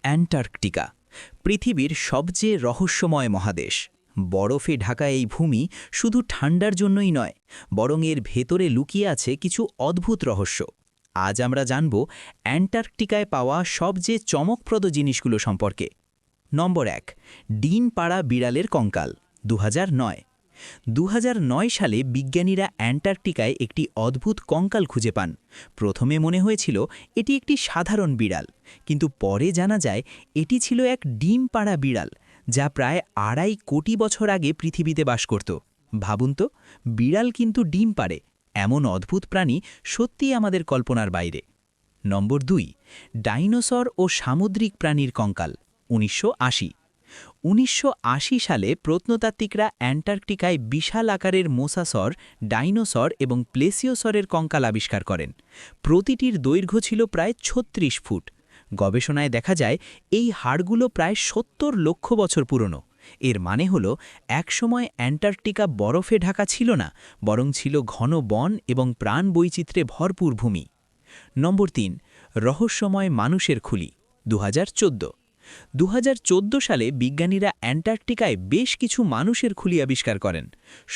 Antarctica পৃথিবীর সবচেয়ে রহস্যময় মহাদেশ। বরফে ঢাকা এই ভূমি শুধু ঠান্ডার জন্যই নয়, বরং এর ভেতরে লুকিয়ে আছে কিছু অদ্ভুত রহস্য। আজ আমরা জানব অ্যান্টার্কটিকায় পাওয়া সবচেয়ে চমকপ্রদ জিনিসগুলো সম্পর্কে। নম্বর ১, ডিম পাড়া বিড়ালের কঙ্কাল। 2009 সালে বিজ্ঞানীরা অ্যান্টার্কটিকায় একটি অদ্ভুত কঙ্কাল খুঁজে পান। প্রথমে মনে হয়েছিল এটি একটি সাধারণ বিড়াল, কিন্তু পরে জানা যায় এটি ছিল এক ডিম পাড়া বিড়াল, যা প্রায় 2.5 কোটি বছর আগে পৃথিবীতে বাস করত। ভাবুন তো, বিড়াল কিন্তু ডিম পাড়ে, এমন অদ্ভুত প্রাণী সত্যিই আমাদের কল্পনার বাইরে। নম্বর 2, ডাইনোসর ও সামুদ্রিক প্রাণীর কঙ্কাল। 1980 সালে প্রত্নতাত্ত্বিকরা অ্যান্টার্কটিকায় বিশাল আকারের মোসাসর, ডাইনোসর এবং প্লেসিওসরের কঙ্কাল আবিষ্কার করেন। প্রতিটির দৈর্ঘ্য ছিল প্রায় 36 ফুট। গবেষণায় দেখা যায় এই হাড়গুলো প্রায় 70 লক্ষ বছর পুরনো। এর মানে হলো একসময় অ্যান্টার্কটিকা বরফে ঢাকা ছিল না, বরং ছিল ঘন বন এবং প্রাণ বৈচিত্র্যে ভরপুর ভূমি। নম্বর 3, রহস্যময় মানুষের খুলি। 2014 সালে বিজ্ঞানীরা অ্যান্টার্কটিকায় বেশ কিছু মানুষের খুলি আবিষ্কার করেন।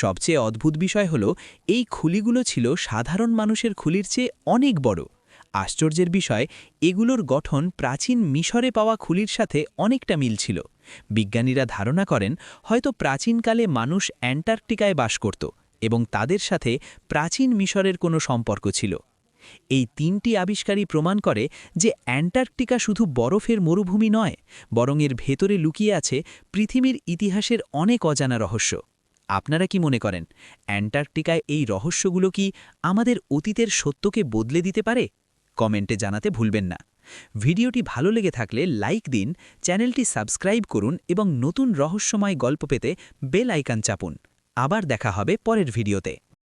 সবচেয়ে অদ্ভুত বিষয় হলো এই খুলিগুলো ছিল সাধারণ মানুষের খুলির চেয়ে অনেক বড়। আশ্চর্যের বিষয়, এগুলোর গঠন প্রাচীন মিশরে পাওয়া খুলির সাথে অনেকটা মিল ছিল। বিজ্ঞানীরা ধারণা করেন হয়তো প্রাচীনকালে মানুষ অ্যান্টার্কটিকায় বাস করত এবং তাদের সাথে প্রাচীন মিশরের কোনো সম্পর্ক ছিল। এই 3টি আবিষ্কারই প্রমাণ করে যে অ্যান্টার্কটিকা শুধু বরফের মরুভূমি নয়, বরং এর ভেতরে লুকিয়ে আছে পৃথিবীর ইতিহাসের অনেক অজানা রহস্য। আপনারা কি মনে করেন, অ্যান্টার্কটিকায় এই রহস্যগুলো কি আমাদের অতীতের সত্যকে বদলে দিতে পারে? কমেন্টে জানাতে ভুলবেন না। ভিডিওটি ভালো লেগে থাকলে লাইক দিন, চ্যানেলটি সাবস্ক্রাইব করুন এবং নতুন রহস্যময় গল্প পেতে বেল আইকন চাপুন। আবার দেখা হবে পরের ভিডিওতে।